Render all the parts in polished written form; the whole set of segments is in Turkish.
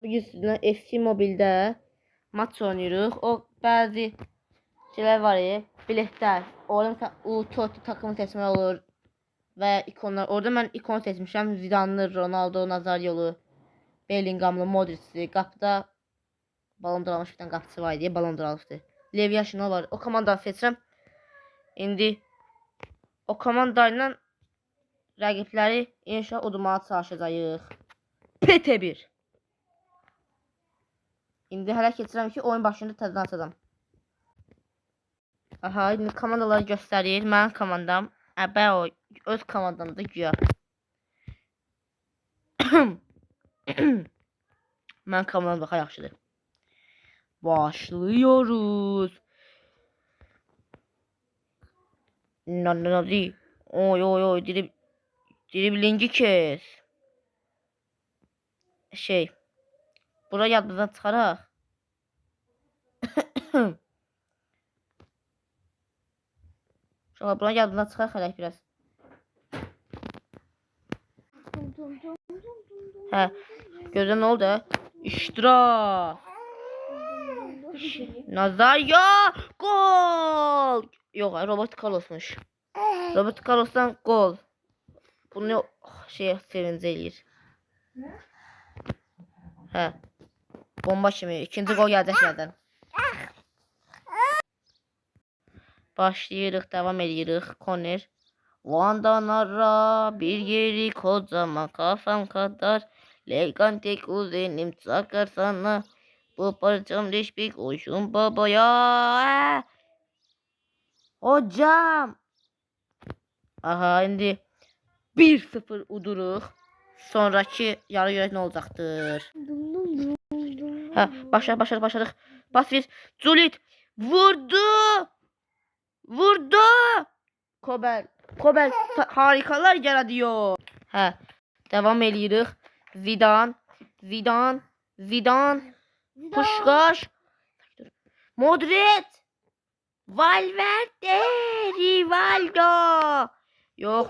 Bugün sizinle FC Mobil'de maç oynayırıq. O bəzi şeyler var ya, biletler. Orada mesela U20 takımı seçmək olur və ikonlar. Orada mən ikon seçmişəm. Zidane'lı, Ronaldo, Nazaryolu, Bellingham'lı, Modric'li. Qapıda balon duralmış bir tane qapısı var diye balon duralmışdı. Lev Yaşino var. O komandanı seçirəm. İndi o komandayla rəqibləri inşallah udmağa çalışacağıq. PT1. İndi hələ keçirəm ki, oyun başında təzdən açacağım. Aha, indi komandaları göstərir. Mənim komandam. Əbə o öz komandamda güya. Mənim komandam daha yaxşıdır. Başlıyoruz. Nananazi. Oy oy oy, driblingi kes. Buraya yadımızdan çıxaraq. Şöyle buna yadımdan çıxaraq hələk biraz. Hə, gözə nə oldu? İştirak. Nazaryo gol. Yox, Robert Carlos'muş. Robert Carlos'dan gol. Bunu sevinci eləyir. Hə. Bomba kimi ikinci gol gələcək yerdən. Başlayırıq, devam edirik. Corner. Van'dan ara bir yeri kocaman kafam kadar. Legan tek uzenim çakar sana. Bu parçam leşbik hoşum babaya. Hocam. Aha, indi 1-0 uduruq. Sonraki yarı görək nə olacaqdır. Hə, başladıq. Pas ver. Zulit vurdu. Kobel harikalar yaratıyor. Hə, devam edirik. Zidane. Puskas. Modric. Valverde. Rivaldo. Yok.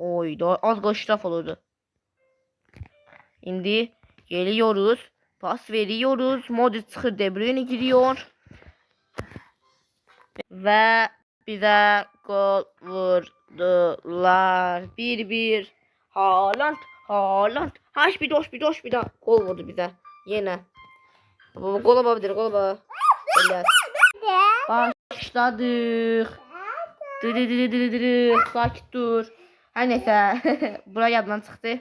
Oy, az gol şraf olurdu. İndi geliyoruz. Pas veriyoruz. Modric çıxır, De Bruyne giriyor. Ve bize gol vurdular. 1-1. Haaland. Haş bir daha gol vurdu bize. Yine. Gola bakabilir. Başladık. Sakit dur. Her neyse. Buraya yaddan çıxdı.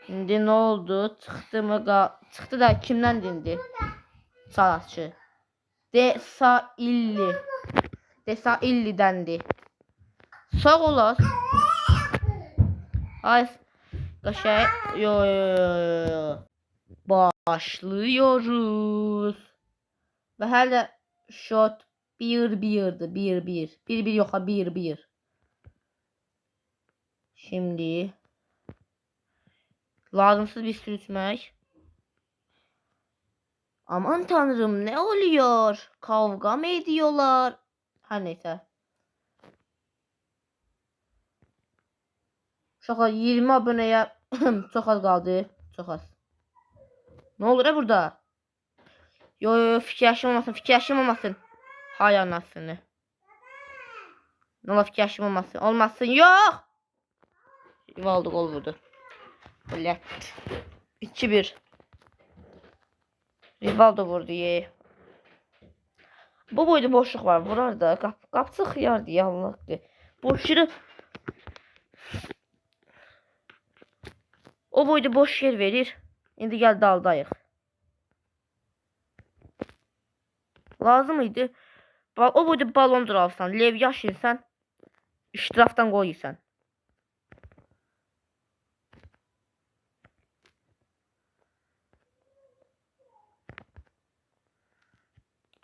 İndi nə oldu? Çıxdı mı? Çıxdı da kimdən dindi? Salatçı. Desailli'dendi. Sağ olas. Ay. Qaşay. Yo. Başlıyoruz. Ve hələ shot 1-1'di. 1-1. 1-1 yox, 1-1. Şimdi lazımsız bir sürütmek. Aman tanrım, ne oluyor? Kavga mı ediyorlar? Her neyse. Şaka 20 aboneye çok az kaldı. Çok az. Ne olur ya burada? Yo, fikir olmasın. Hay anasını. Ne olur fikir olmasın. Olmasın, yok. Rivaldo gol vurdu. Böyle 2-1. Rivaldo vurdu ye. Bu boyda boşluk var. Vurar da qapçı xiyardı, yanlıqdı. Boşları o boyda boş yer verir. İndi gəl daldayıq. Lazım idi. O boyda balon duralsan, Lev Yaşinsən, iştirafdan gol yiysən.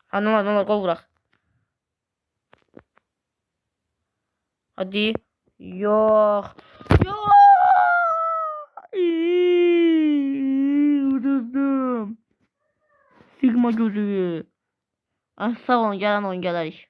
Ha, ne olur gol vurak. Hadi. Yok. Vurdum. Sigma gözü. Ah, sağ olun, gelen oyun gələrik.